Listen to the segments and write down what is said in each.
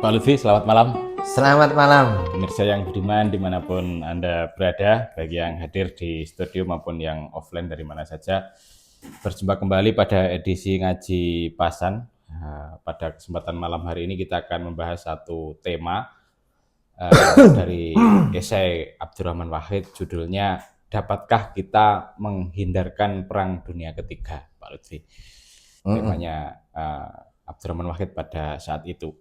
Pak Lutfi, selamat malam. Selamat malam. Pemirsa yang budiman dimanapun Anda berada, bagi yang hadir di studio maupun yang offline dari mana saja. Berjumpa kembali pada edisi Ngaji Pasan. Pada kesempatan malam hari ini kita akan membahas satu tema dari esai Abdurrahman Wahid, judulnya Dapatkah Kita Menghindarkan Perang Dunia Ketiga, Pak Lutfi. Temanya Abdurrahman Wahid pada saat itu.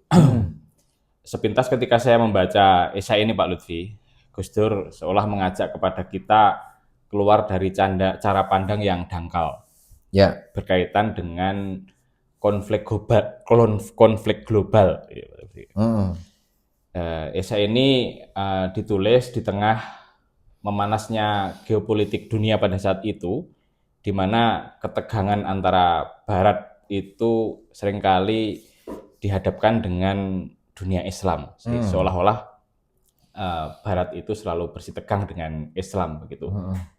Sepintas ketika saya membaca esai ini Pak Lutfi, Gus Dur seolah mengajak kepada kita keluar dari cara pandang yang dangkal. Ya. Berkaitan dengan konflik global. Esai ini ditulis di tengah memanasnya geopolitik dunia pada saat itu, di mana ketegangan antara Barat itu seringkali dihadapkan dengan dunia Islam, seolah-olah Barat itu selalu bersitegang dengan Islam begitu.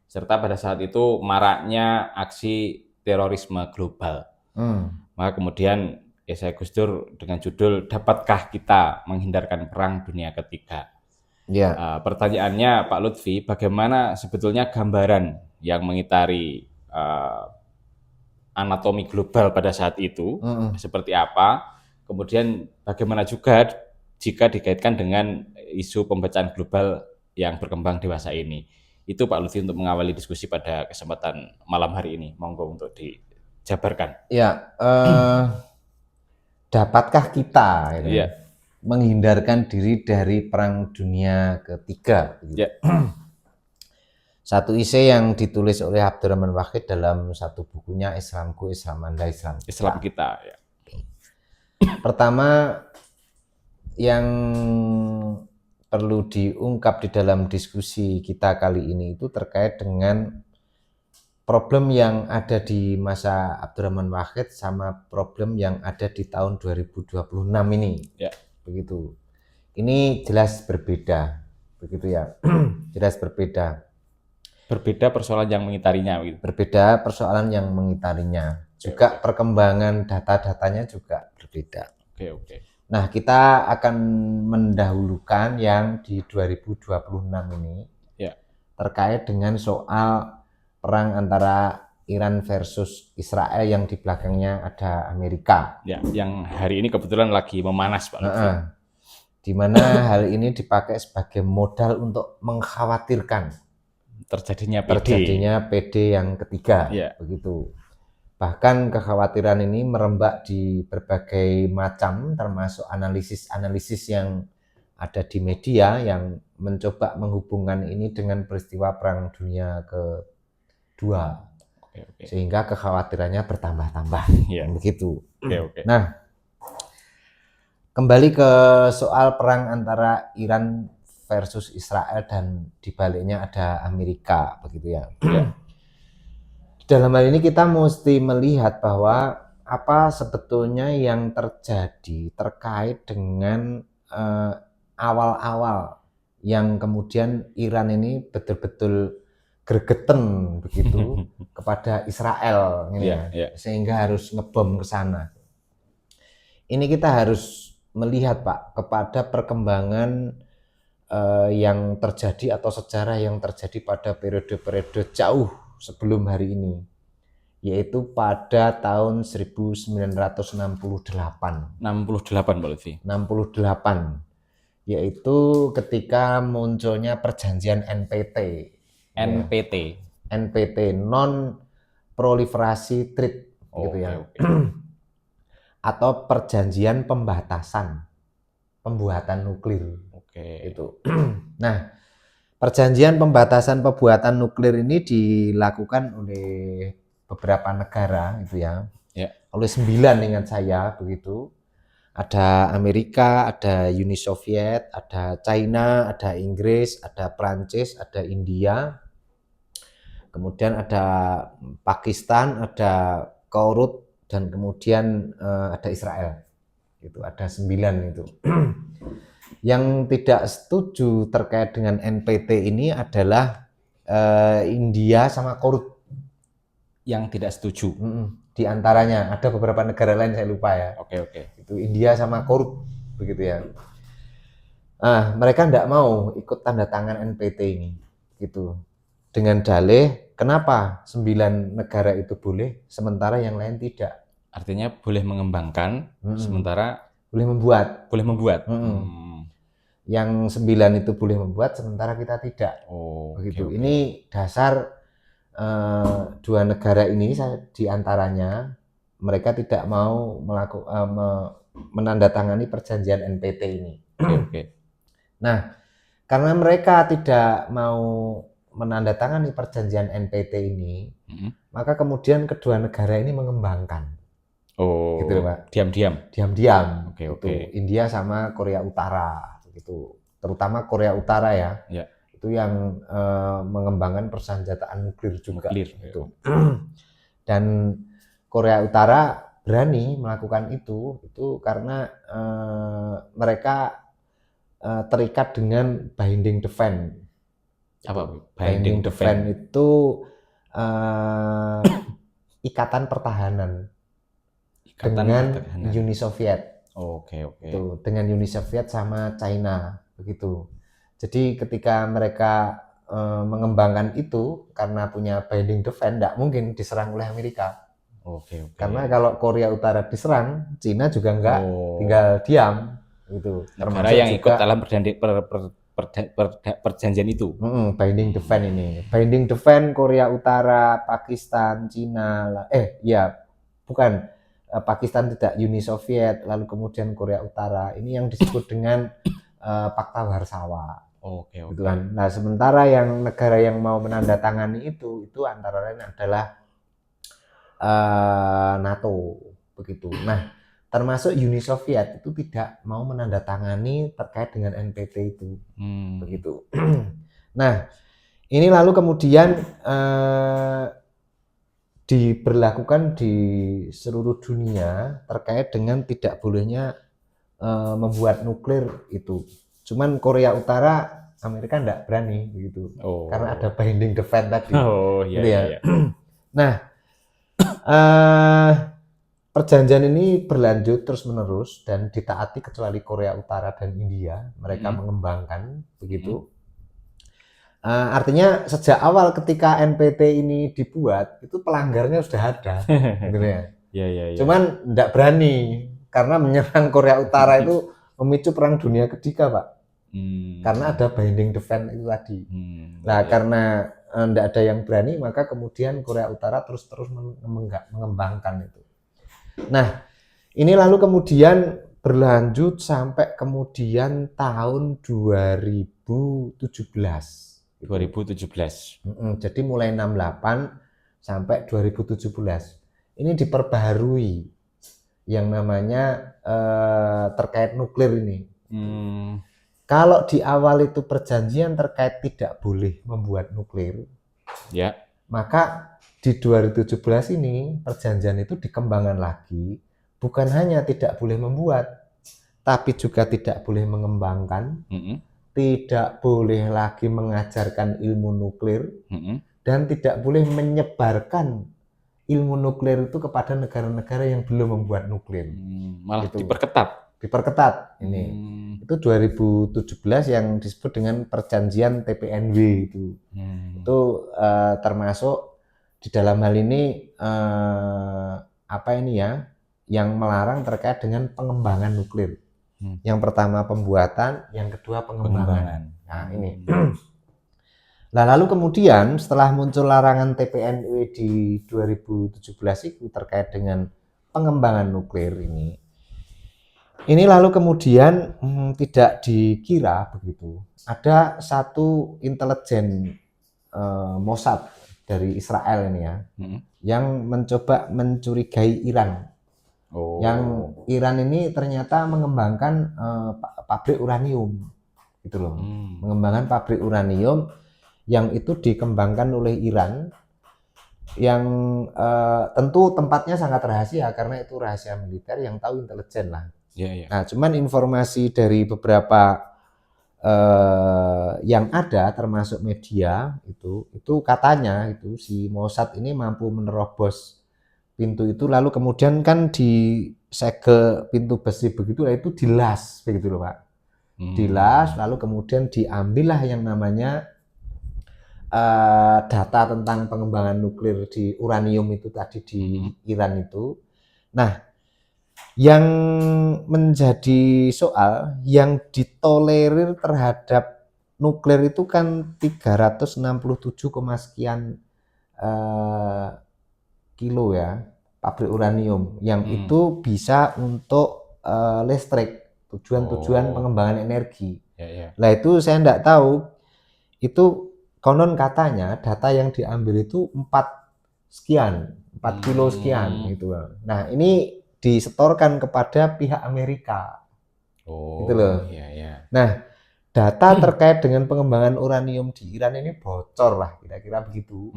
Serta pada saat itu maraknya aksi terorisme global. Maka kemudian esai Gus Dur dengan judul Dapatkah Kita Menghindarkan Perang Dunia Ketiga. Ya. Pertanyaannya Pak Lutfi, bagaimana sebetulnya gambaran yang mengitari anatomi global pada saat itu, seperti apa? Kemudian bagaimana juga jika dikaitkan dengan isu pembacahan global yang berkembang dewasa ini. Itu Pak Lutfi untuk mengawali diskusi pada kesempatan malam hari ini. Monggo untuk dijabarkan. Ya, dapatkah kita menghindarkan diri dari perang dunia ketiga? Ya. Satu isi yang ditulis oleh Abdurrahman Wahid dalam satu bukunya Islamku, Islam Anda, Islam kita. Ya. Pertama yang perlu diungkap di dalam diskusi kita kali ini itu terkait dengan problem yang ada di masa Abdurrahman Wahid sama problem yang ada di tahun 2026 ini. Ya. Begitu. Ini jelas berbeda. Begitu ya. Jelas berbeda. Berbeda persoalan yang mengitarinya. Gitu. Berbeda persoalan yang mengitarinya. Juga perkembangan data-datanya juga berbeda. Oke. Nah, kita akan mendahulukan yang di 2026 ini. Ya. Terkait dengan soal perang antara Iran versus Israel yang di belakangnya ada Amerika. Ya, yang hari ini kebetulan lagi memanas, Pak Lutfi. Di mana hal ini dipakai sebagai modal untuk mengkhawatirkan terjadinya PD yang ketiga. Ya. Begitu. Bahkan kekhawatiran ini merembak di berbagai macam, termasuk analisis-analisis yang ada di media yang mencoba menghubungkan ini dengan peristiwa Perang Dunia Kedua. Sehingga kekhawatirannya bertambah-tambah. Begitu. Nah, kembali ke soal perang antara Iran versus Israel dan dibaliknya ada Amerika, begitu ya. Dalam hal ini kita mesti melihat bahwa apa sebetulnya yang terjadi terkait dengan awal-awal yang kemudian Iran ini betul-betul gregeten begitu kepada Israel ini sehingga harus ngebom ke sana. Ini kita harus melihat Pak kepada perkembangan yang terjadi atau sejarah yang terjadi pada periode-periode jauh sebelum hari ini, yaitu pada tahun 1968. 68 Pak Lutfi. 68, yaitu ketika munculnya perjanjian NPT. NPT, Non Proliferasi Treaty, gitu ya. Atau perjanjian pembatasan pembuatan nuklir. Itu. Nah, perjanjian pembatasan pembuatan nuklir ini dilakukan oleh beberapa negara gitu ya. Oleh 9 ingat saya begitu. Ada Amerika, ada Uni Soviet, ada China, ada Inggris, ada Prancis, ada India. Kemudian ada Pakistan, ada Kourut, dan kemudian ada Israel. Itu ada 9 itu. Yang tidak setuju terkait dengan NPT ini adalah India sama Kourut. Yang tidak setuju. Di antaranya ada beberapa negara lain saya lupa ya. Oke. Itu India sama Kourut. begitu ya. Mereka tidak mau ikut tanda tangan NPT ini, gitu. Dengan dalih, kenapa 9 negara itu boleh, sementara yang lain tidak? Artinya boleh mengembangkan, sementara boleh membuat. boleh membuat. Yang 9 itu boleh membuat, sementara kita tidak. Begitu. Ini dasar dua negara ini diantaranya mereka tidak mau menandatangani perjanjian NPT ini. Nah, karena mereka tidak mau menandatangani perjanjian NPT ini, maka kemudian kedua negara ini mengembangkan. Gitu loh, Pak. Diam-diam. Oke. India sama Korea Utara, gitu. Terutama Korea Utara ya. Itu yang mengembangkan persenjataan nuklir juga. Gitu. Dan Korea Utara berani melakukan itu karena mereka terikat dengan binding defense. Apa binding defense itu ikatan pertahanan dengan Uni Soviet. Itu dengan Uni Soviet sama China, begitu. Jadi ketika mereka mengembangkan itu karena punya binding defense, tidak mungkin diserang oleh Amerika. Karena kalau Korea Utara diserang, China juga enggak tinggal diam. Gitu. Negara yang ikut dalam perjanjian itu. Binding defense ini. Binding defense Korea Utara, Pakistan, China. Bukan. Pakistan tidak, Uni Soviet, lalu kemudian Korea Utara. Ini yang disebut dengan Pakta Warsawa. Gitu kan. Nah, sementara yang negara yang mau menandatangani itu antara lain adalah NATO, begitu. Nah, termasuk Uni Soviet itu tidak mau menandatangani terkait dengan NPT itu, begitu. Nah, ini lalu kemudian diberlakukan di seluruh dunia terkait dengan tidak bolehnya membuat nuklir itu. Cuman Korea Utara, Amerika tidak berani, begitu, karena ada binding defense tadi. Gitu ya. Nah, perjanjian ini berlanjut terus-menerus dan ditaati kecuali Korea Utara dan India. Mereka mengembangkan, begitu. Artinya sejak awal ketika NPT ini dibuat, itu pelanggarnya sudah ada. Gitu ya. Cuman tidak berani, karena menyerang Korea Utara itu memicu Perang Dunia Ketiga, Pak. Karena ada binding defense itu tadi. Karena tidak ada yang berani, maka kemudian Korea Utara terus-terus mengembangkan itu. Nah, ini lalu kemudian berlanjut sampai kemudian tahun 2017. Jadi mulai 68 sampai 2017. Ini diperbaharui yang namanya terkait nuklir ini. Kalau di awal itu perjanjian terkait tidak boleh membuat nuklir, maka di 2017 ini perjanjian itu dikembangkan lagi, bukan hanya tidak boleh membuat, tapi juga tidak boleh mengembangkan, tidak boleh lagi mengajarkan ilmu nuklir, dan tidak boleh menyebarkan ilmu nuklir itu kepada negara-negara yang belum membuat nuklir. Malah gitu. Diperketat ini. Itu 2017 yang disebut dengan perjanjian TPNW itu. Itu termasuk di dalam hal ini yang melarang terkait dengan pengembangan nuklir. Yang pertama pembuatan, yang kedua pengembangan. Nah, ini. Nah, lalu kemudian setelah muncul larangan TPNW di 2017 itu terkait dengan pengembangan nuklir ini lalu kemudian tidak dikira, begitu. Ada satu intelijen Mossad dari Israel ini ya, yang mencoba mencurigai Iran. Yang Iran ini ternyata mengembangkan pabrik uranium, gitu loh. Mengembangkan pabrik uranium yang itu dikembangkan oleh Iran, yang tentu tempatnya sangat rahasia karena itu rahasia militer, yang tahu intelijen lah. Nah, cuman informasi dari beberapa yang ada, termasuk media itu katanya itu si Mossad ini mampu menerobos pintu itu, lalu kemudian kan di segel pintu besi begitu, itu dilas begitu loh Pak. Dilas, lalu kemudian diambillah yang namanya data tentang pengembangan nuklir di uranium itu tadi di Iran itu. Nah, yang menjadi soal, yang ditolerir terhadap nuklir itu kan 367, sekian kilo ya, pabrik uranium yang itu bisa untuk listrik, tujuan pengembangan energi. Nah itu saya enggak tahu, itu konon katanya data yang diambil itu 4 kilo sekian gitu. Nah ini disetorkan kepada pihak Amerika. Gitu loh. Nah, data terkait dengan pengembangan uranium di Iran ini bocor lah, kira-kira begitu.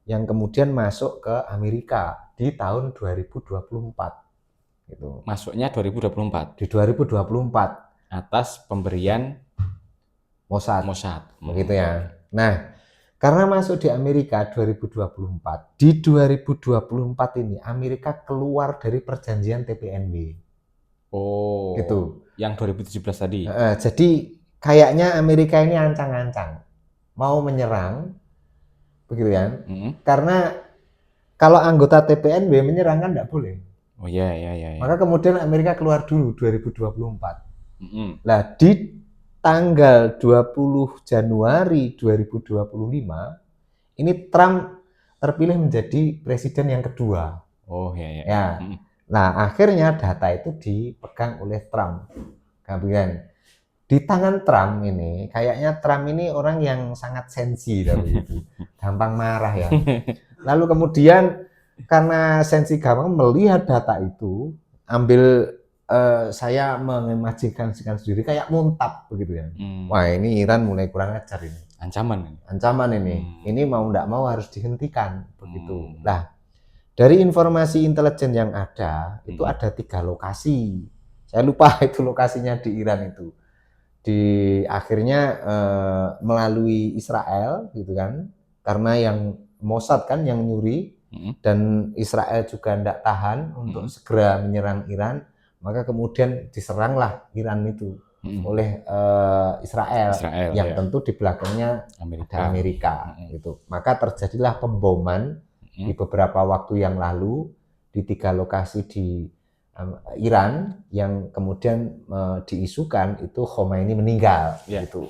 Yang kemudian masuk ke Amerika di tahun 2024. Gitu. Masuknya 2024. Di 2024 atas pemberian Mossad. Begitu ya. Nah, karena masuk di Amerika 2024, di 2024 ini Amerika keluar dari perjanjian TPNW. Gitu. Yang 2017 tadi. Jadi kayaknya Amerika ini ancang-ancang mau menyerang, begitu kan? Karena kalau anggota TPNW menyerang kan tidak boleh. Iya. Maka kemudian Amerika keluar dulu 2024. Nah, di tanggal 20 Januari 2025 ini Trump terpilih menjadi presiden yang kedua. Ya. Nah, akhirnya data itu dipegang oleh Trump. Kemudian di tangan Trump ini, kayaknya Trump ini orang yang sangat sensi gitu. Gampang marah ya. Lalu kemudian karena sensi gampang melihat data itu, ambil saya mengimajinkan sendiri kayak muntap begitu ya. Wah, ini Iran mulai kurang ajar ini. Ancaman ini. Ini mau enggak mau harus dihentikan begitu. Nah, dari informasi intelijen yang ada, itu ada 3 lokasi. Saya lupa itu lokasinya di Iran itu. Di akhirnya melalui Israel gitu kan. Karena yang Mossad kan yang nyuri, dan Israel juga tidak tahan untuk segera menyerang Iran, maka kemudian diseranglah Iran itu oleh Israel yang tentu di belakangnya ada Amerika gitu. Maka terjadilah pemboman di beberapa waktu yang lalu di 3 lokasi di Iran yang kemudian diisukan itu Khomeini meninggal gitu.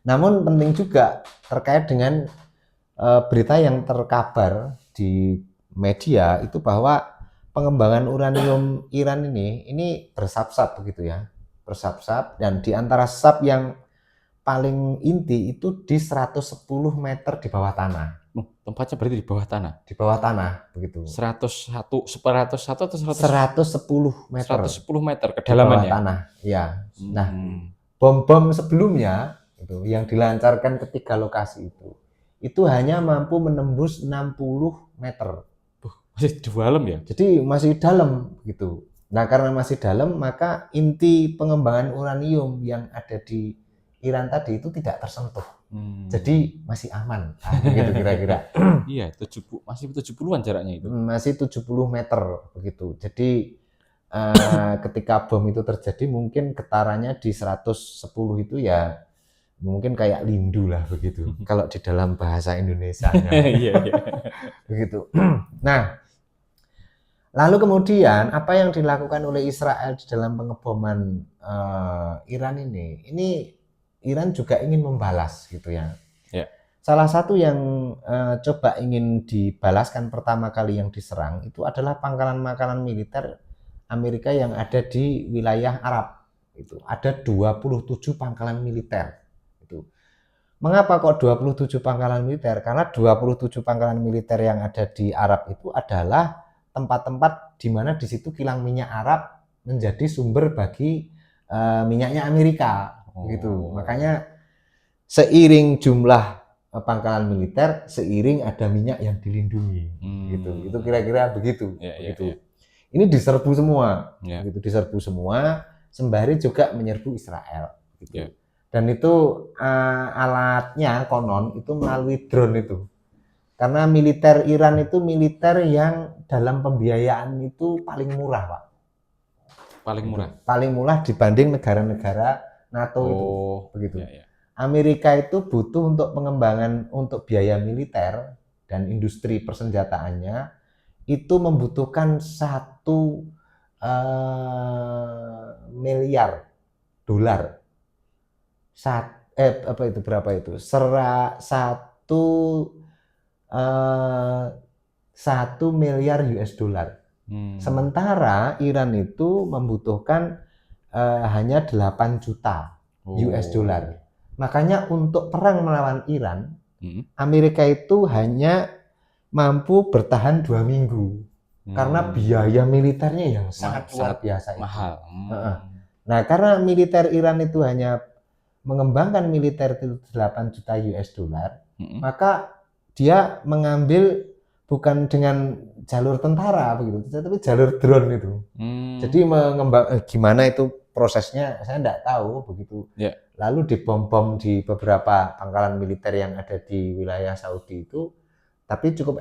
Namun penting juga terkait dengan berita yang terkabar di media itu bahwa pengembangan uranium Iran ini bersap-sap begitu ya. Bersap-sap, dan di antara sap yang paling inti itu di 110 meter di bawah tanah. Tempatnya berarti di bawah tanah? Di bawah tanah begitu. 101 atau 110 meter. 110 meter kedalamannya? Di bawah tanah, ya. Nah, bom-bom sebelumnya itu yang dilancarkan ke 3 lokasi itu hanya mampu menembus 60 meter. Masih di dalam ya? Jadi masih dalam gitu. Nah, karena masih dalam, maka inti pengembangan uranium yang ada di Iran tadi itu tidak tersentuh. Jadi masih aman. Nah, begitu kira-kira. Iya, masih 70-an jaraknya itu. Masih 70 meter begitu. Jadi ketika bom itu terjadi mungkin getarannya di 110 itu ya mungkin kayak lindu lah begitu. Kalau di dalam bahasa Indonesianya. Iya. Begitu. Nah, lalu kemudian apa yang dilakukan oleh Israel di dalam pengeboman Iran ini? Ini Iran juga ingin membalas gitu ya. Salah satu yang coba ingin dibalaskan pertama kali yang diserang itu adalah pangkalan-pangkalan militer Amerika yang ada di wilayah Arab. Itu ada 27 pangkalan militer. Itu. Mengapa kok 27 pangkalan militer? Karena 27 pangkalan militer yang ada di Arab itu adalah tempat-tempat di mana di situ kilang minyak Arab menjadi sumber bagi minyaknya Amerika. Gitu. Makanya seiring jumlah pangkalan militer, seiring ada minyak yang dilindungi. Gitu. Itu kira-kira begitu. Begitu. Ini diserbu semua. Gitu. Diserbu semua, sembari juga menyerbu Israel. Gitu. Dan itu alatnya konon itu melalui drone itu. Karena militer Iran itu militer yang dalam pembiayaan itu paling murah, Pak. Paling murah. Paling murah dibanding negara-negara NATO itu. Begitu. Ya. Amerika itu butuh untuk pengembangan untuk biaya militer dan industri persenjataannya itu membutuhkan 1 miliar dolar. Apa itu berapa itu? 1 miliar US dollar. Sementara Iran itu membutuhkan hanya 8 juta US dollar. Makanya untuk perang melawan Iran, Amerika itu hanya mampu bertahan 2 minggu. Karena biaya militernya yang sangat luar biasa itu. Mahal. Nah, karena militer Iran itu hanya mengembangkan militer itu 8 juta US dollar, maka dia mengambil bukan dengan jalur tentara begitu, tapi jalur drone itu. Jadi gimana itu prosesnya saya tidak tahu begitu. Lalu dibom-bom di beberapa pangkalan militer yang ada di wilayah Saudi itu, tapi cukup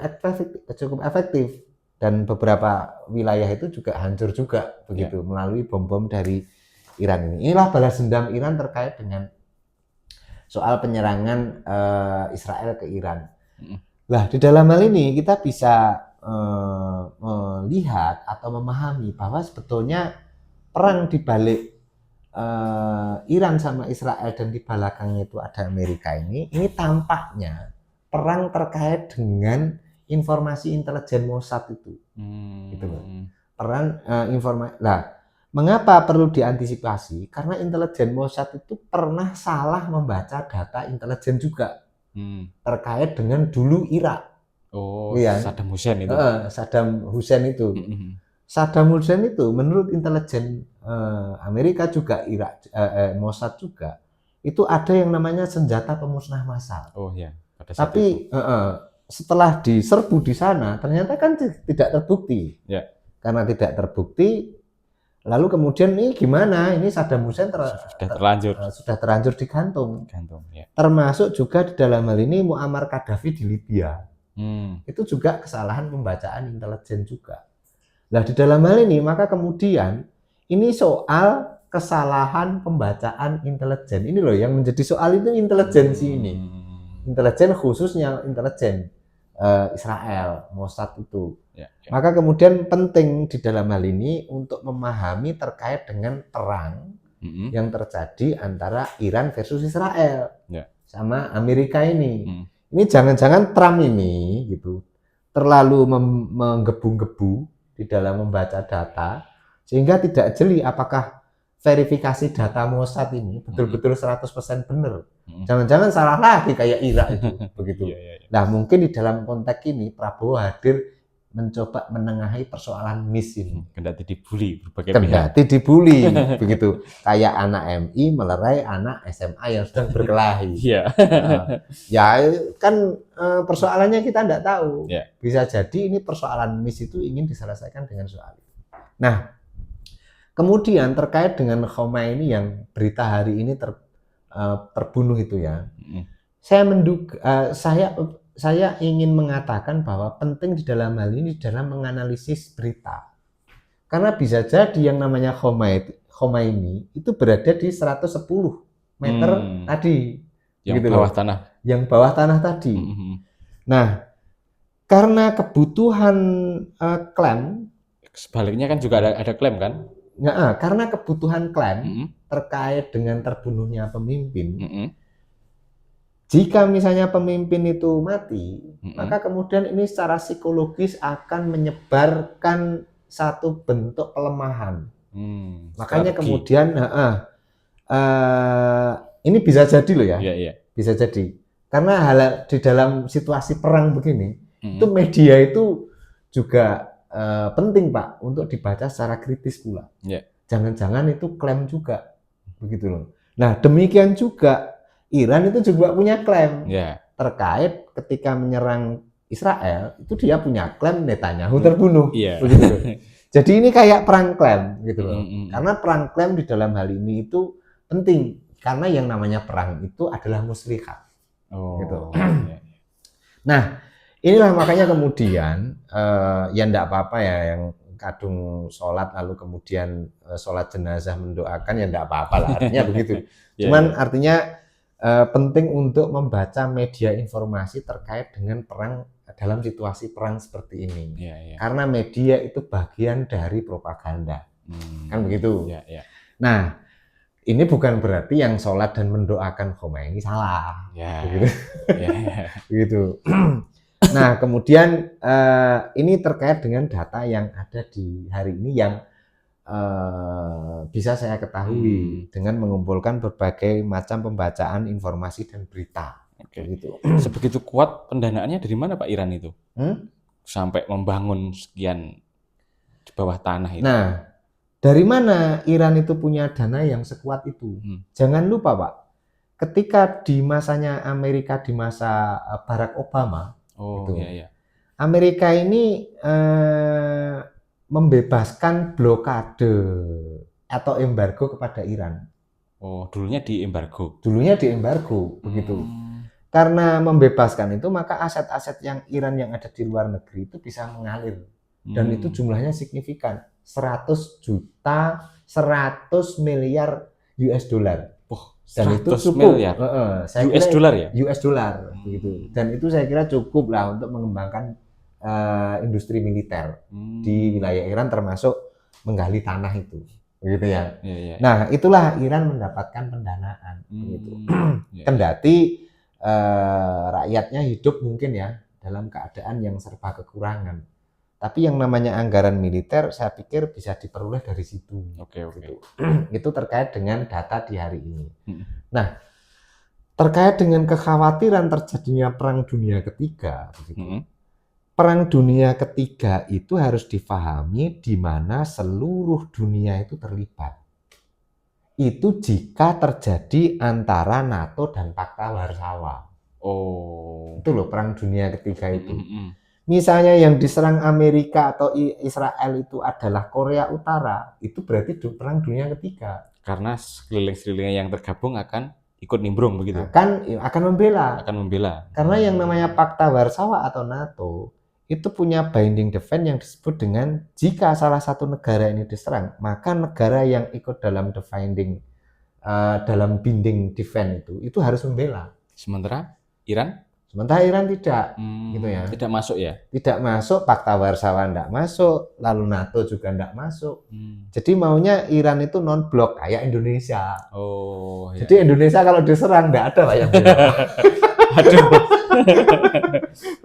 efektif dan beberapa wilayah itu juga hancur juga begitu melalui bom-bom dari Iran ini. Inilah balas dendam Iran terkait dengan soal penyerangan Israel ke Iran. Lah di dalam hal ini kita bisa melihat atau memahami bahwa sebetulnya perang di balik Iran sama Israel dan di belakangnya itu ada Amerika ini tampaknya perang terkait dengan informasi intelijen Mossad itu. Gitu loh. Perang informasi. Nah, mengapa perlu diantisipasi? Karena intelijen Mossad itu pernah salah membaca data intelijen juga terkait dengan dulu Irak. Saddam Hussein itu. Saddam Hussein itu. Saddam Hussein itu menurut intelijen Amerika juga Mossad juga itu ada yang namanya senjata pemusnah massal. Tapi setelah diserbu di sana ternyata kan tidak terbukti. Karena tidak terbukti, lalu kemudian ini gimana? Ini Saddam Hussein sudah terlanjur digantung. Termasuk juga di dalam hal ini Muammar Gaddafi di Libya. Itu juga kesalahan pembacaan intelijen juga. Nah di dalam hal ini maka kemudian ini soal kesalahan pembacaan intelijen. Ini loh yang menjadi soal itu intelijensi ini. Intelijen khususnya intelijen Israel, Mossad itu. Maka kemudian penting di dalam hal ini untuk memahami terkait dengan perang yang terjadi antara Iran versus Israel sama Amerika ini. Ini jangan-jangan Trump ini gitu terlalu menggebu-gebu di dalam membaca data sehingga tidak jeli apakah verifikasi data Mossad ini betul-betul 100% benar. Jangan-jangan salah lagi kayak Irak itu begitu. Nah, mungkin di dalam konteks ini Prabowo hadir mencoba menengahi persoalan MIS ini. Kendati dibully berbagai pihak. Kendati dibully begitu. Kayak anak MI melerai anak SMA yang sedang berkelahi. Ya kan persoalannya kita tidak tahu. Bisa jadi ini persoalan MIS itu ingin diselesaikan dengan soal itu. Nah, kemudian terkait dengan Khomeini yang berita hari ini terbunuh itu ya. Saya ingin mengatakan bahwa penting di dalam hal ini dalam menganalisis berita. Karena bisa jadi yang namanya Khomeini itu berada di 110 meter tadi. Yang bawah tanah. Yang bawah tanah tadi. Nah, karena kebutuhan klaim. Sebaliknya kan juga ada klaim kan? Nah, karena kebutuhan klaim terkait dengan terbunuhnya pemimpin. Jika misalnya pemimpin itu mati, maka kemudian ini secara psikologis akan menyebarkan satu bentuk pelemahan. Makanya kemudian ini bisa jadi loh ya, bisa jadi. Karena di dalam situasi perang begini, itu media itu juga penting Pak untuk dibaca secara kritis pula. Jangan-jangan itu klaim juga, begitu loh. Nah demikian juga. Iran itu juga punya klaim terkait ketika menyerang Israel itu dia punya klaim Netanyahu terbunuh. Begitu. Jadi ini kayak perang klaim gitu loh. Karena perang klaim di dalam hal ini itu penting karena yang namanya perang itu adalah muslihat. Gitu. Nah Inilah makanya kemudian ya enggak apa-apa ya yang kadung sholat lalu kemudian sholat jenazah mendoakan ya enggak apa-apa lah, artinya begitu. Ya, Cuman ya. artinya penting untuk membaca media informasi terkait dengan perang dalam situasi perang seperti ini. Ya, ya. Karena media itu bagian dari propaganda. Kan begitu. Ya, ya. Nah, ini bukan berarti yang sholat dan mendoakan Khomeini salah. Ya. Begitu. Ya, ya. Begitu. Nah, kemudian ini terkait dengan data yang ada di hari ini yang bisa saya ketahui dengan mengumpulkan berbagai macam pembacaan informasi dan berita. Oke. Begitu. Sebegitu kuat pendanaannya dari mana Pak Iran itu? Sampai membangun sekian di bawah tanah itu. Nah, dari mana Iran itu punya dana yang sekuat itu? Jangan lupa Pak, ketika di masanya Amerika di masa Barack Obama, Amerika ini membebaskan blokade atau embargo kepada Iran. Oh, dulunya di embargo. Dulunya di embargo, begitu. Karena membebaskan itu, maka aset-aset yang Iran yang ada di luar negeri itu bisa mengalir. Dan itu jumlahnya signifikan. 100 miliar US dollar. Oh, dan itu cukup. Miliar. US dollar ya? US dollar, begitu. Dan itu saya kira cukup lah untuk mengembangkan industri militer di wilayah Iran, termasuk menggali tanah itu, begitu ya. Nah, itulah Iran mendapatkan pendanaan, begitu. Kendati rakyatnya hidup mungkin ya dalam keadaan yang serba kekurangan, tapi yang namanya anggaran militer saya pikir bisa diperoleh dari situ. Gitu. Itu terkait dengan data di hari ini. Nah, terkait dengan kekhawatiran terjadinya perang dunia ketiga, begitu. Perang dunia ketiga itu harus difahami di mana seluruh dunia itu terlibat. Itu jika terjadi antara NATO dan Pakta Warsawa. Oh, itu loh perang dunia ketiga itu. Misalnya yang diserang Amerika atau Israel itu adalah Korea Utara, itu berarti perang dunia ketiga. Karena sekeliling-sekelilingnya yang tergabung akan ikut nimbrung begitu. Akan membela. Akan membela. Karena yang namanya Pakta Warsawa atau NATO itu punya binding defense yang disebut dengan jika salah satu negara ini diserang, maka negara yang ikut dalam binding defense itu harus membela. Sementara Iran tidak, gitu ya. Tidak masuk ya? Tidak masuk, Pakta Warsawa tidak masuk, lalu NATO juga tidak masuk. Jadi maunya Iran itu non-blok kayak Indonesia. Oh. Jadi Indonesia kalau diserang tidak ada Pak yang bela. Aduh.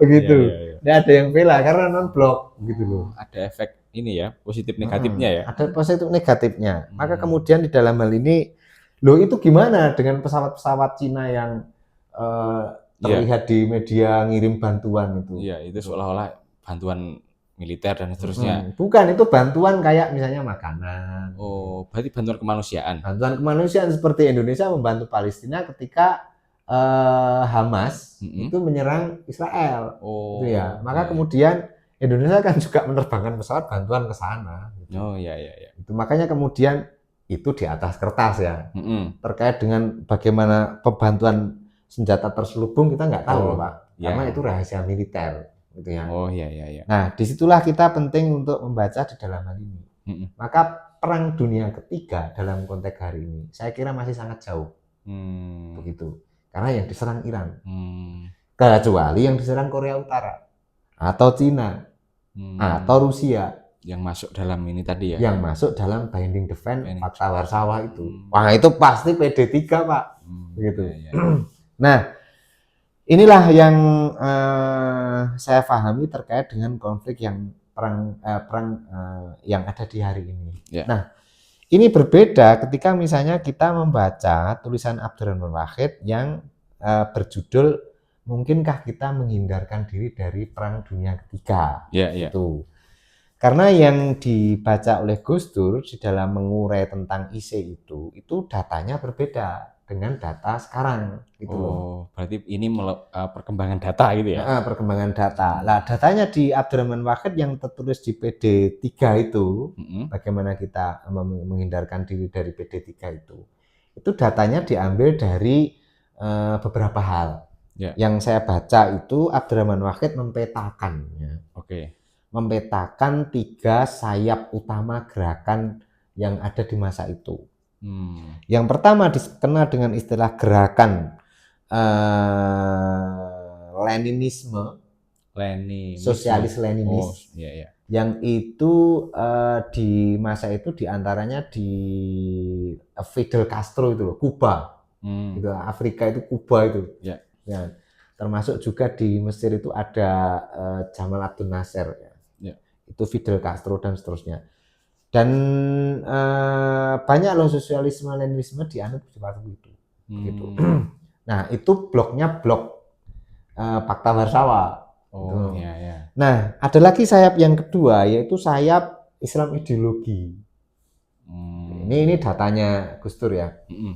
Begitu. Tidak ada yang bela karena non-blok, gitu loh. Ada efek ini ya, positif negatifnya ya. Ada positif negatifnya. Maka kemudian di dalam hal ini, loh itu gimana dengan pesawat-pesawat Cina yang terlihat di media ngirim bantuan itu? Iya, itu seolah-olah bantuan militer dan seterusnya. Bukan, itu bantuan kayak misalnya makanan. Oh, berarti bantuan kemanusiaan. Bantuan kemanusiaan seperti Indonesia membantu Palestina ketika Hamas itu menyerang Israel. Oh, gitu ya. Maka kemudian Indonesia kan juga menerbangkan pesawat bantuan ke sana. Gitu. Oh iya. Itu makanya kemudian itu di atas kertas ya. Terkait dengan bagaimana pembantuan senjata terselubung kita nggak tahu loh Pak. Karena itu rahasia militer. Gitu ya. Oh iya. Nah, disitulah kita penting untuk membaca di dalam hal ini. Maka perang dunia ketiga dalam konteks hari ini, saya kira masih sangat jauh. Begitu. Karena yang diserang Iran. Kecuali yang diserang Korea Utara. Atau Cina. Atau Rusia. Yang masuk dalam ini tadi ya? Yang masuk dalam binding defense Pakta Warsawa itu. Wah, itu pasti PD3 Pak. Begitu. Nah, inilah yang saya pahami terkait dengan konflik yang perang yang ada di hari ini. Nah, ini berbeda ketika misalnya kita membaca tulisan Abdurrahman Wahid yang berjudul mungkinkah kita menghindarkan diri dari perang dunia ketiga. Itu. Karena yang dibaca oleh Gus Dur di dalam mengurai tentang isi itu datanya berbeda dengan data sekarang gitu loh. Berarti ini perkembangan data gitu ya? Perkembangan data. Lah datanya di Abdurrahman Wahid yang tertulis di PD3 itu, bagaimana kita menghindarkan diri dari PD3 itu datanya diambil dari beberapa hal. Yang saya baca itu Abdurrahman Wahid memetakan, ya. Memetakan 3 sayap utama gerakan yang ada di masa itu. Yang pertama dikenal dengan istilah gerakan Leninisme, sosialis Leninis, yang itu di masa itu diantaranya di Fidel Castro itu loh, Kuba, gitu, Afrika itu Kuba itu, ya. Termasuk juga di Mesir itu ada Jamal Abdel Nasser, ya. Itu Fidel Castro dan seterusnya. Dan banyak loh sosialisme Leninisme dianut di waktu itu. Begitu. Nah, itu bloknya blok Pakta Warsawa. Nah, ada lagi sayap yang kedua, yaitu sayap Islam ideologi. Ini datanya Gus Dur, ya,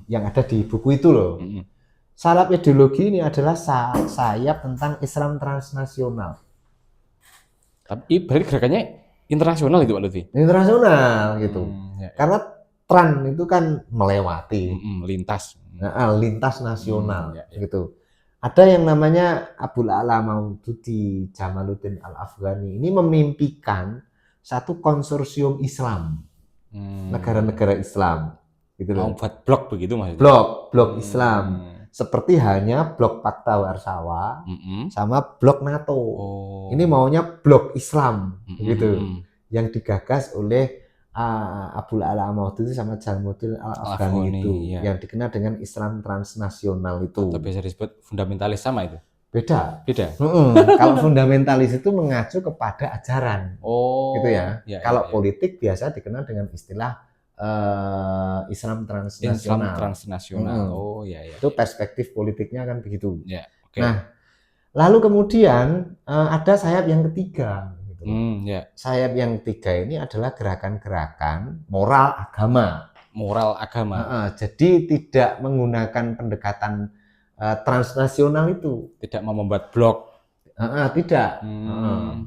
yang ada di buku itu loh. Sayap ideologi ini adalah sayap tentang Islam transnasional. Tapi berarti gerakannya internasional itu Pak Lutfi? Internasional gitu. Karena tran itu kan melewati, lintas. Lintas nasional, gitu. Ada yang namanya Abul A'la Maududi Jamaluddin Al-Afghani. Ini memimpikan satu konsorsium Islam, negara-negara Islam, gitu loh. Buat blok begitu maksudnya? Blok Islam. Seperti hanya blok Pakta Warsawa sama blok NATO. Ini maunya blok Islam, gitu, yang digagas oleh Abul A'la Maududi sama Jamaluddin Al-Afghani itu, yang dikenal dengan Islam transnasional itu. Atau biasa disebut fundamentalis sama itu? Beda. Kalau fundamentalis itu mengacu kepada ajaran, gitu ya. Kalau politik biasa dikenal dengan istilah Islam transnasional. Itu perspektif politiknya kan begitu. Nah, lalu kemudian ada sayap yang ketiga. Sayap yang ketiga ini adalah gerakan-gerakan moral agama. Jadi tidak menggunakan pendekatan transnasional itu. Tidak mau membuat blok. Tidak.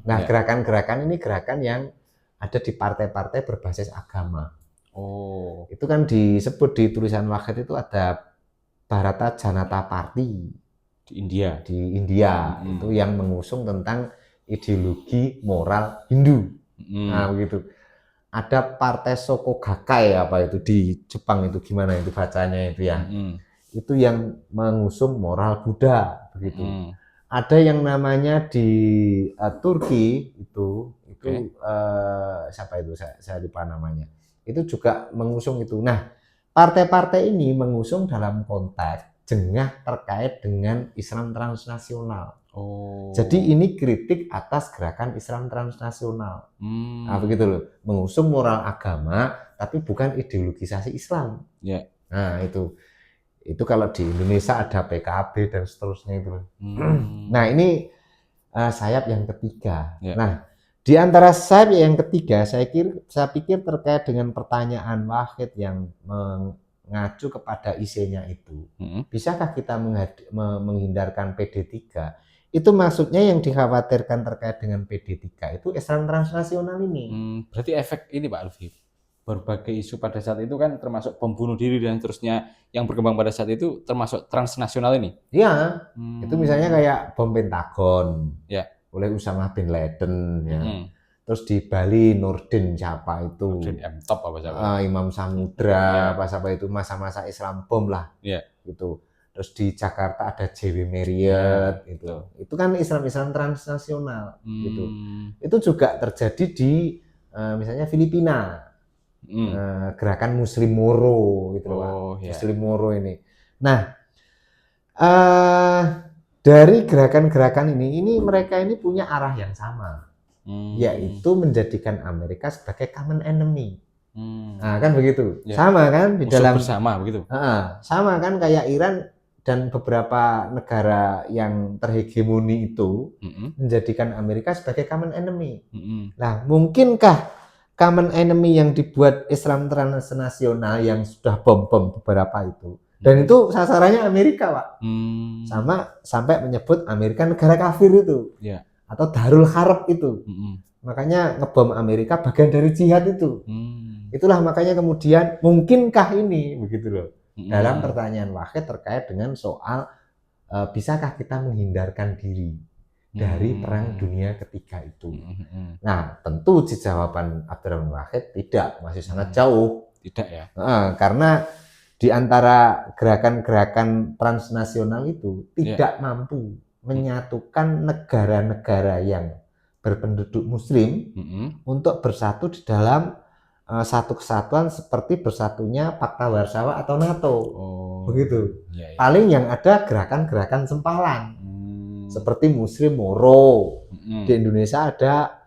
Nah, gerakan-gerakan ini gerakan yang ada di partai-partai berbasis agama. Itu kan disebut di tulisan Wahid itu ada Bharata Janata Party di India. Itu yang mengusung tentang ideologi moral Hindu. Nah, begitu. Ada Partai Soko Gakkai apa itu di Jepang, itu gimana itu bacanya itu, ya. Itu yang mengusung moral Buddha, begitu. Ada yang namanya di Turki itu siapa itu, saya lupa namanya. Itu juga mengusung itu. Nah, partai-partai ini mengusung dalam konteks jengah terkait dengan Islam transnasional. Jadi ini kritik atas gerakan Islam transnasional. Nah, begitu loh. Mengusung moral agama tapi bukan ideologisasi Islam. Nah, itu kalau di Indonesia ada PKB dan seterusnya itu. Nah, ini sayap yang ketiga. Nah, di antara sayap yang ketiga, saya pikir terkait dengan pertanyaan Wahid yang mengacu kepada isinya itu. Bisakah kita menghindarkan PD3? Itu maksudnya yang dikhawatirkan terkait dengan PD3 itu Islam transnasional ini. Berarti efek ini Pak Lutfi, berbagai isu pada saat itu kan termasuk bom bunuh diri dan seterusnya yang berkembang pada saat itu termasuk transnasional ini. Iya, itu misalnya kayak bom Pentagon. Oleh Usama bin Laden, ya. Terus di Bali Nurdin siapa itu? Nurdin M-Top apa siapa? Imam Samudra apa siapa itu, masa-masa Islam bom lah. Gitu. Terus di Jakarta ada JW Marriott gitu. Itu kan Islam transnasional gitu. Itu juga terjadi di misalnya Filipina. Gerakan Muslim Moro gitu loh, Muslim Moro ini. Nah, dari gerakan-gerakan ini mereka ini punya arah yang sama, yaitu menjadikan Amerika sebagai common enemy. Nah, kan begitu, sama kan di dalam bersama begitu. Sama kan kayak Iran dan beberapa negara yang terhegemoni itu menjadikan Amerika sebagai common enemy. Nah, mungkinkah common enemy yang dibuat Islam transnasional yang sudah bom-bom beberapa itu? Dan itu sasarannya Amerika, Pak. Sama sampai menyebut Amerika negara kafir itu. Atau Darul Harb itu. Makanya ngebom Amerika bagian dari jihad itu. Itulah makanya kemudian mungkinkah ini begitu loh. Dalam pertanyaan Wahid terkait dengan soal bisakah kita menghindarkan diri dari Perang Dunia Ketiga itu? Nah, tentu di jawaban Abdurrahman Wahid tidak, masih sangat jauh. Tidak ya? Karena di antara gerakan-gerakan transnasional itu tidak mampu menyatukan negara-negara yang berpenduduk Muslim untuk bersatu di dalam satu kesatuan seperti bersatunya Pakta Warsawa atau NATO. Begitu. Paling yang ada gerakan-gerakan sempalan seperti Muslim Moro. Di Indonesia ada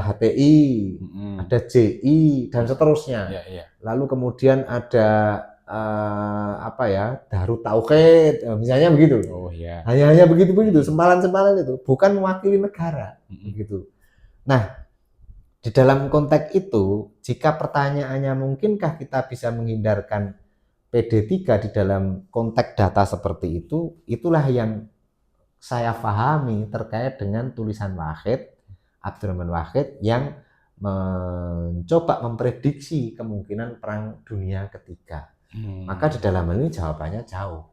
HTI, ada JI dan seterusnya. Lalu kemudian ada Darut Tauhid, misalnya begitu. Hanya begitu sempalan-sempalan itu, bukan mewakili negara, begitu. Nah, di dalam konteks itu, jika pertanyaannya mungkinkah kita bisa menghindarkan PD3 di dalam konteks data seperti itu, itulah yang saya pahami terkait dengan tulisan Wahid, Abdurrahman Wahid, yang mencoba memprediksi kemungkinan Perang Dunia Ketiga. Maka di dalam hal ini jawabannya jauh.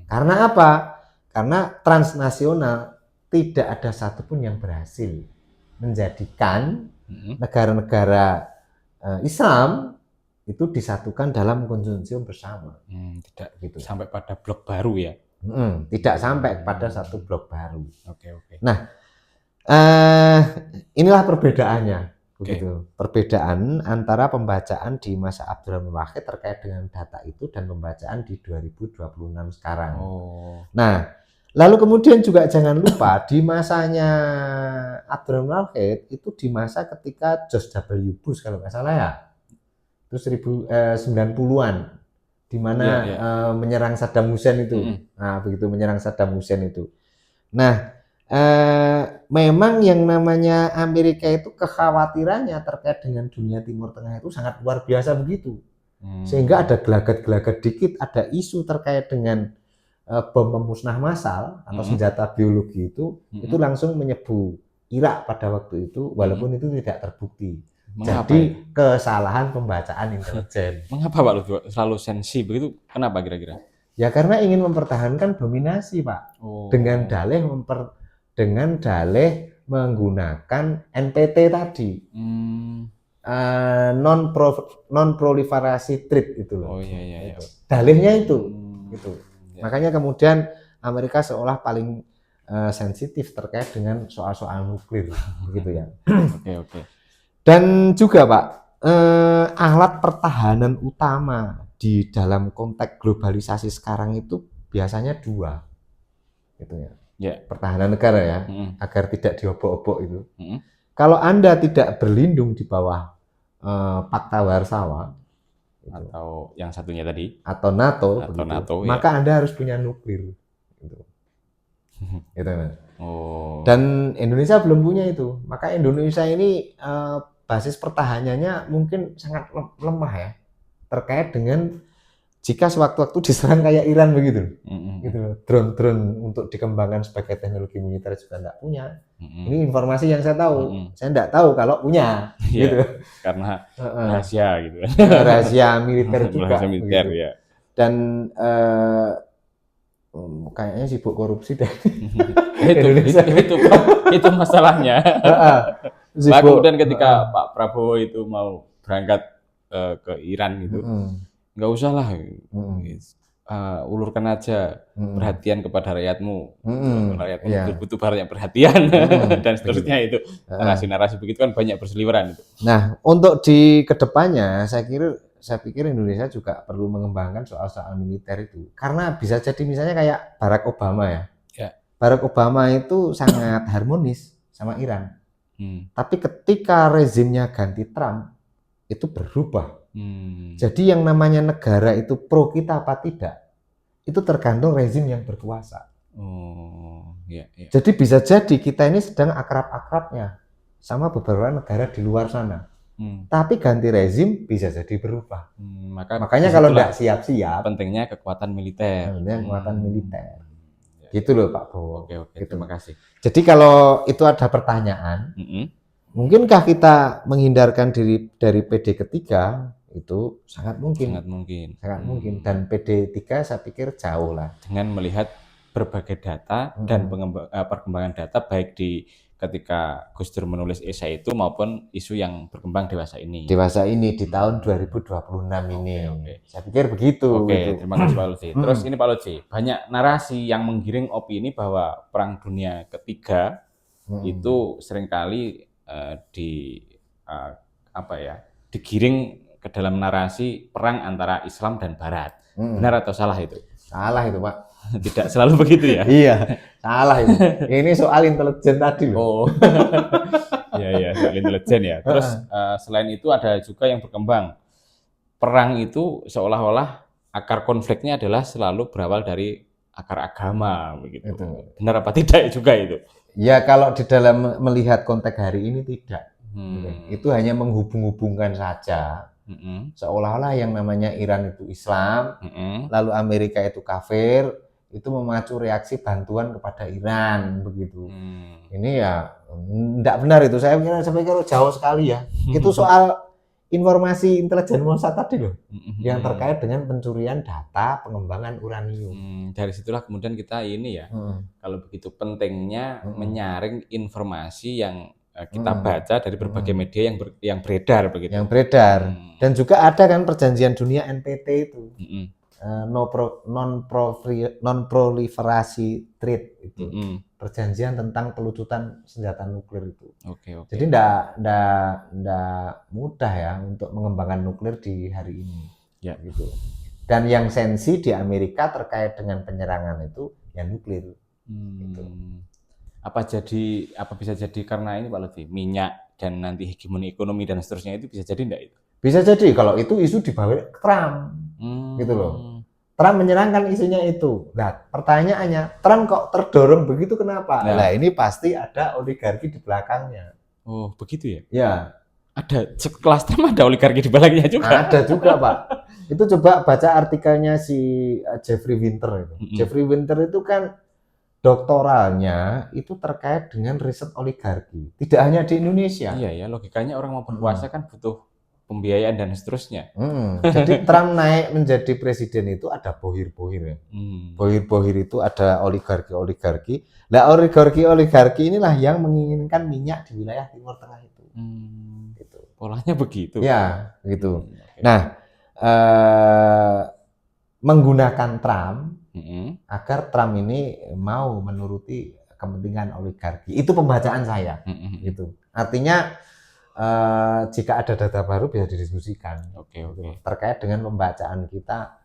Karena apa? Karena transnasional tidak ada satupun yang berhasil menjadikan negara-negara Islam itu disatukan dalam konsorsium bersama. Tidak gitu. Sampai pada blok baru ya? Tidak sampai pada satu blok baru. Oke. Nah, inilah perbedaannya. Begitu. Perbedaan antara pembacaan di masa Abdurrahman Wahid terkait dengan data itu dan pembacaan di 2026 sekarang. Nah, lalu kemudian juga jangan lupa di masanya Abdurrahman Wahid itu di masa ketika George W. Bush kalau nggak salah ya, itu 90-an, di mana menyerang Saddam Hussein itu. Nah, begitu menyerang Saddam Hussein itu. Nah, memang yang namanya Amerika itu kekhawatirannya terkait dengan dunia Timur Tengah itu sangat luar biasa begitu. Sehingga ada gelagat-gelagat dikit, ada isu terkait dengan bom pemusnah massal atau senjata biologi itu langsung menyebu Irak pada waktu itu, walaupun itu tidak terbukti. Mengapa jadi kesalahan pembacaan intelijen. Mengapa Pak selalu sensi begitu? Kenapa kira-kira? Ya karena ingin mempertahankan dominasi Pak, dengan dalih menggunakan NPT tadi, non proliferasi treaty itu loh. Gitu. Dalihnya itu, gitu. Makanya kemudian Amerika seolah paling sensitif terkait dengan soal-soal nuklir, begitu ya. Oke. Dan juga Pak, alat pertahanan utama di dalam konteks globalisasi sekarang itu biasanya dua, gitu ya. Pertahanan negara ya, agar tidak diobok-obok itu. Kalau Anda tidak berlindung di bawah Pakta Warsawa atau yang satunya tadi atau NATO, maka Anda harus punya nuklir. Gitu. Mas. Dan Indonesia belum punya itu. Maka Indonesia ini basis pertahanannya mungkin sangat lemah ya, terkait dengan jika sewaktu-waktu diserang kayak Iran begitu, gitu. Drone untuk dikembangkan sebagai teknologi militer juga enggak punya. Ini informasi yang saya tahu. Saya enggak tahu kalau punya, gitu. Karena rahasia gitu. Rahasia militer juga. Rahasia militer gitu. ya. Dan kayaknya sibuk korupsi deh. itu masalahnya. Kemudian ketika Pak Prabowo itu mau berangkat ke Iran gitu. Nggak usah lah, ulurkan aja perhatian kepada rakyatmu, rakyatmu butuh banyak perhatian dan seterusnya itu narasi-narasi begitu kan banyak berseliweran itu. Nah untuk di kedepannya saya pikir Indonesia juga perlu mengembangkan soal-soal militer itu, karena bisa jadi misalnya kayak Barack Obama ya. Barack Obama itu sangat harmonis sama Iran, tapi ketika rezimnya ganti Trump itu berubah. Jadi yang namanya negara itu pro kita apa tidak, itu tergantung rezim yang berkuasa. Jadi bisa jadi kita ini sedang akrab-akrabnya sama beberapa negara di luar sana. Tapi ganti rezim bisa jadi berubah. Makanya kalau tidak siap-siap, pentingnya kekuatan militer. Gitu loh Pak Bowo. Oke, terima kasih. Jadi kalau itu ada pertanyaan, mungkinkah kita menghindarkan diri dari PD ketiga? Itu sangat mungkin. Sangat mungkin. Dan PD3 saya pikir jauh lah. Dengan melihat berbagai data dan perkembangan data baik di ketika Gus Dur menulis esai itu maupun isu yang berkembang dewasa ini. Dewasa ini di tahun 2026 ini. Saya pikir begitu. Terima kasih Pak Lutfi. Terus ini Pak Lutfi, banyak narasi yang menggiring opini bahwa Perang Dunia Ketiga itu seringkali digiring ke dalam narasi perang antara Islam dan Barat. Benar atau salah itu? Salah itu, Pak. Tidak selalu begitu ya? Iya, salah itu. Ini soal intelijen tadi loh. Iya, soal intelijen ya. Terus selain itu ada juga yang berkembang. Perang itu seolah-olah akar konfliknya adalah selalu berawal dari akar agama begitu. Benar apa tidak juga itu? Ya kalau di dalam melihat konteks hari ini tidak. Itu hanya menghubung-hubungkan saja. Seolah-olah yang namanya Iran itu Islam, lalu Amerika itu kafir, itu memacu reaksi bantuan kepada Iran begitu. Ini ya tidak benar itu. Saya pikir jauh sekali ya. Itu soal informasi intelijen Mossad tadi loh, yang terkait dengan pencurian data pengembangan uranium. Dari situlah kemudian kita ini ya, kalau begitu pentingnya menyaring informasi yang kita baca dari berbagai media yang beredar begitu. Yang beredar. Dan juga ada kan perjanjian dunia NPT itu. Non-proliferasi trade itu. Perjanjian tentang pelucutan senjata nuklir itu. Jadi enggak mudah ya untuk mengembangkan nuklir di hari ini. Ya gitu. Dan yang sensi di Amerika terkait dengan penyerangan itu ya nuklir. Gitu. Apa bisa jadi karena ini Pak Lutfi, minyak dan nanti hegemoni ekonomi dan seterusnya itu bisa jadi enggak itu? Bisa jadi kalau itu isu dibawa Trump. Gitu loh. Trump menyerangkan isunya itu. Nah, pertanyaannya, Trump kok terdorong begitu kenapa? Nah, ini pasti ada oligarki di belakangnya. Oh, begitu ya? Ya. Ada sekelas Trump ada oligarki di belakangnya juga? Ada juga, Pak. Itu coba baca artikelnya si Jeffrey Winter itu. Jeffrey Winter itu kan doktoralnya itu terkait dengan riset oligarki. Tidak hanya di Indonesia. Iya ya, logikanya orang mau berkuasa kan butuh pembiayaan dan seterusnya. Jadi Trump naik menjadi presiden itu ada bohir-bohir ya. Bohir-bohir itu ada oligarki-oligarki. Nah, oligarki inilah yang menginginkan minyak di wilayah Timur Tengah itu. Gitu. Polanya begitu. Ya, gitu. Nah, menggunakan Trump agar Trump ini mau menuruti kepentingan oligarki. Itu pembacaan saya. Gitu. Artinya jika ada data baru bisa didiskusikan terkait dengan pembacaan kita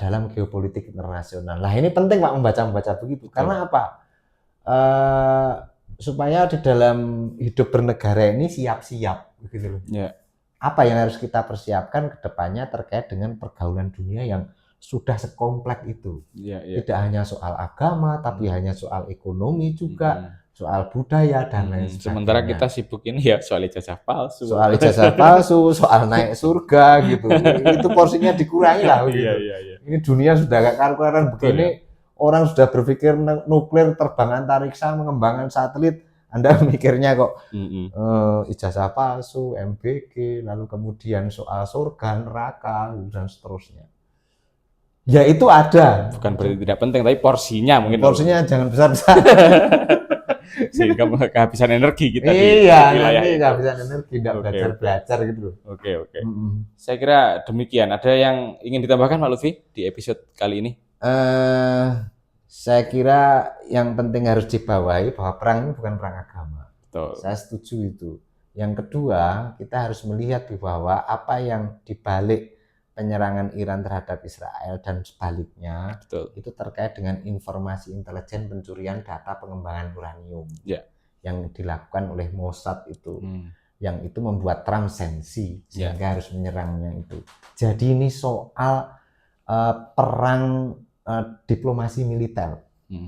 dalam geopolitik internasional. Nah ini penting Pak membaca begitu. Karena apa? Supaya di dalam hidup bernegara ini siap-siap gitu loh. Apa yang harus kita persiapkan ke depannya terkait dengan pergaulan dunia yang sudah sekompleks itu. Tidak hanya soal agama, tapi hanya soal ekonomi juga. Soal budaya dan lain sebagainya. Sementara kita sibuk ini ya soal ijazah palsu. Soal ijazah palsu, soal naik surga gitu. Itu porsinya dikurangi lah. Gitu. Iya. Ini dunia sudah gak karu-karuan begini. Orang sudah berpikir nuklir, terbang antariksa, mengembangkan satelit. Anda mikirnya kok ijazah palsu, MBG, lalu kemudian soal surga, neraka, dan seterusnya. Ya itu ada. Bukan berarti tidak penting, tapi porsinya mungkin. Porsinya jangan besar-besar. Sehingga kehabisan energi kita di wilayah ini. Kehabisan energi, tidak belajar gitu. Oke. Saya kira demikian. Ada yang ingin ditambahkan Pak Lutfi di episode kali ini? Saya kira yang penting harus dibawahi bahwa perang ini bukan perang agama. Betul. Saya setuju itu. Yang kedua, kita harus melihat bahwa apa yang dibalik penyerangan Iran terhadap Israel dan sebaliknya, itu terkait dengan informasi intelijen pencurian data pengembangan uranium yang dilakukan oleh Mossad itu, yang itu membuat Trump sensi sehingga harus menyerangnya itu. Jadi ini soal perang diplomasi militer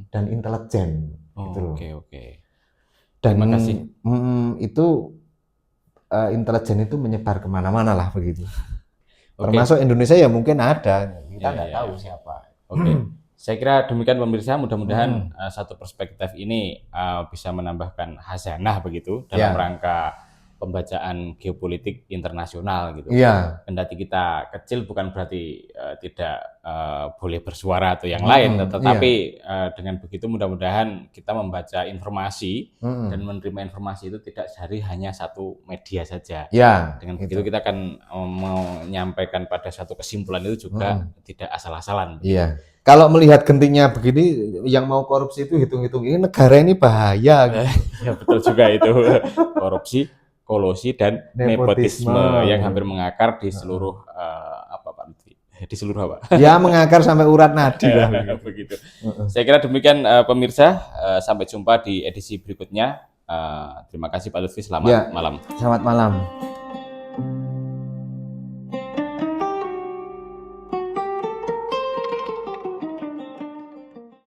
dan intelijen. Oke. Dan itu intelijen itu menyebar kemana-mana lah begitu. Termasuk Indonesia ya mungkin ada, kita nggak tahu siapa. Saya kira demikian pemirsa, mudah-mudahan satu perspektif ini bisa menambahkan hasanah begitu dalam rangka pembacaan geopolitik internasional gitu. Iya. Kendati kita kecil bukan berarti tidak boleh bersuara atau yang lain, tetapi dengan begitu mudah-mudahan kita membaca informasi dan menerima informasi itu tidak dari hanya satu media saja. Ya, dengan begitu kita akan menyampaikan pada satu kesimpulan itu juga tidak asal-asalan. Iya. Kalau melihat gentingnya begini, yang mau korupsi itu hitung-hitung ini negara ini bahaya. Gitu. Ya betul juga itu, korupsi, kolusi dan nepotisme yang hampir mengakar di seluruh apa Pak Lutfi? Di seluruh apa? Ya mengakar sampai urat nadi lah. Begitu. Saya kira demikian pemirsa, sampai jumpa di edisi berikutnya. Terima kasih Pak Lutfi, selamat malam. Selamat malam.